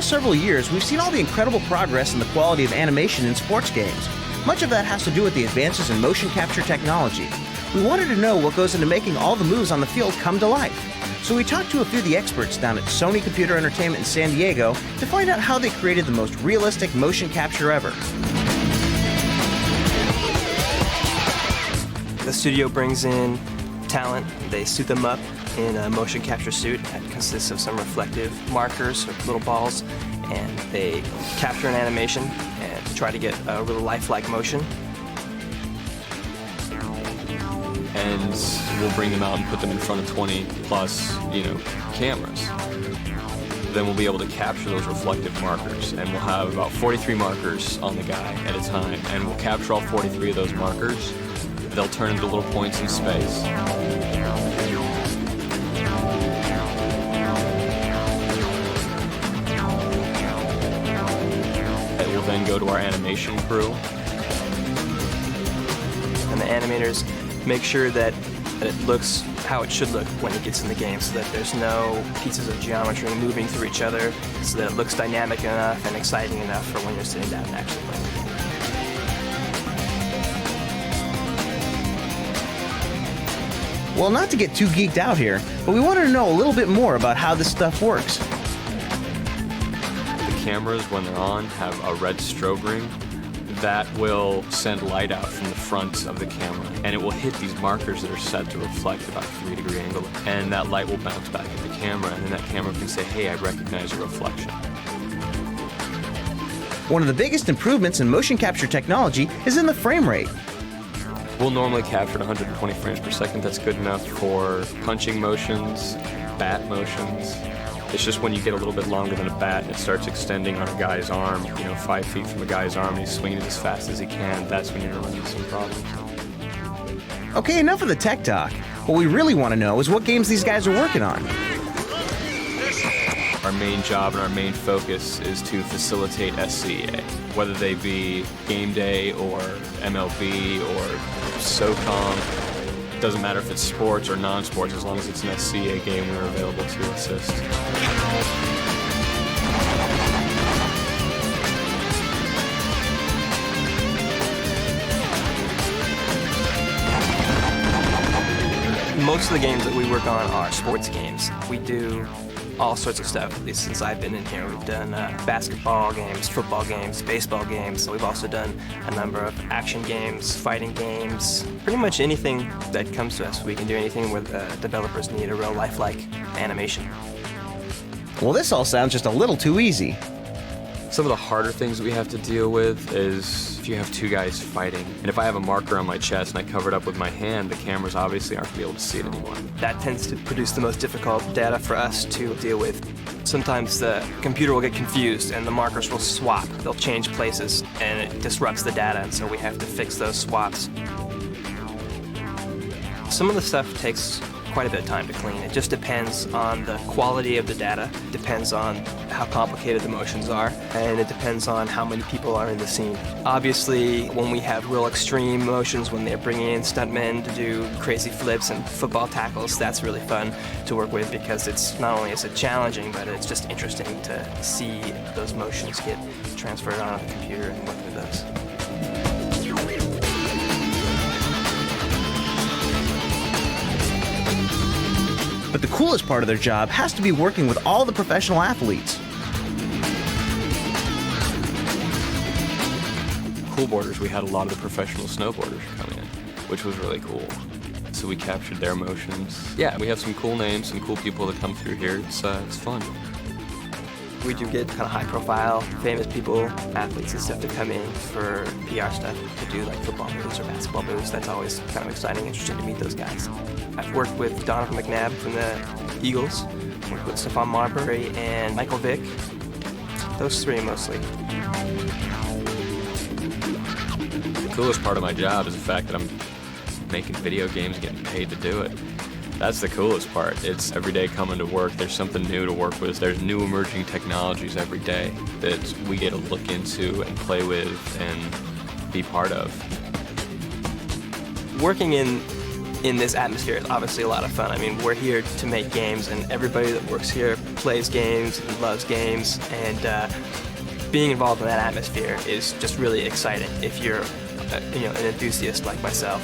last several years, we've seen all the incredible progress in the quality of animation in sports games. Much of that has to do with the advances in motion capture technology. We wanted to know what goes into making all the moves on the field come to life. So we talked to a few of the experts down at Sony Computer Entertainment in San Diego to find out how they created the most realistic motion capture ever. The studio brings in talent. They suit them up in a motion capture suit that consists of some reflective markers or little balls, and they capture an animation and try to get a real lifelike motion. And we'll bring them out and put them in front of 20 plus, cameras. Then we'll be able to capture those reflective markers, and we'll have about 43 markers on the guy at a time, and we'll capture all 43 of those markers. They'll turn into little points in space. It will then go to our animation crew. And the animators make sure that it looks how it should look when it gets in the game, so that there's no pieces of geometry moving through each other, so that it looks dynamic enough and exciting enough for when you're sitting down and actually playing the game. Well, not to get too geeked out here, but we wanted to know a little bit more about how this stuff works. The cameras, when they're on, have a red strobe ring that will send light out from the front of the camera, and it will hit these markers that are set to reflect about a 3-degree angle, and that light will bounce back at the camera, and then that camera can say, hey, I recognize a reflection. One of the biggest improvements in motion capture technology is in the frame rate. We'll normally capture at 120 frames per second. That's good enough for punching motions, bat motions. It's just when you get a little bit longer than a bat and it starts extending on a guy's arm, 5 feet from a guy's arm, and he's swinging it as fast as he can, that's when you're running into some problems. Okay, enough of the tech talk. What we really want to know is what games these guys are working on. Our main job and our main focus is to facilitate SCEA, whether they be game day or MLB or SOCOM. Doesn't matter if it's sports or non-sports, as long as it's an SCEA game, we're available to assist. Most of the games that we work on are sports games. We do all sorts of stuff, at least since I've been in here. We've done basketball games, football games, baseball games. We've also done a number of action games, fighting games, pretty much anything that comes to us. We can do anything where the developers need a real lifelike animation. Well, this all sounds just a little too easy. Some of the harder things that we have to deal with is if you have two guys fighting, and if I have a marker on my chest and I cover it up with my hand, the cameras obviously aren't going to be able to see it anymore. That tends to produce the most difficult data for us to deal with. Sometimes the computer will get confused and the markers will swap. They'll change places and it disrupts the data, and so we have to fix those swaps. Some of the stuff takes quite a bit of time to clean. It just depends on the quality of the data, depends on how complicated the motions are, and it depends on how many people are in the scene. Obviously, when we have real extreme motions, when they're bringing in stuntmen to do crazy flips and football tackles, that's really fun to work with, because it's not only is it challenging, but it's just interesting to see those motions get transferred onto the computer and work with those. But the coolest part of their job has to be working with all the professional athletes. Coolboarders, we had a lot of the professional snowboarders come in, which was really cool. So we captured their motions. Yeah, we have some cool names, some cool people that come through here. It's fun. We do get kind of high-profile, famous people, athletes and stuff to come in for PR stuff, to do like football moves or basketball moves. That's always kind of exciting, interesting to meet those guys. I've worked with Donovan McNabb from the Eagles, worked with Stephon Marbury and Michael Vick. Those three mostly. The coolest part of my job is the fact that I'm making video games and getting paid to do it. That's the coolest part. It's every day coming to work, there's something new to work with. There's new emerging technologies every day that we get to look into and play with and be part of. Working in in this atmosphere is obviously a lot of fun. I mean, we're here to make games, and everybody that works here plays games and loves games, and being involved in that atmosphere is just really exciting if you're an enthusiast like myself.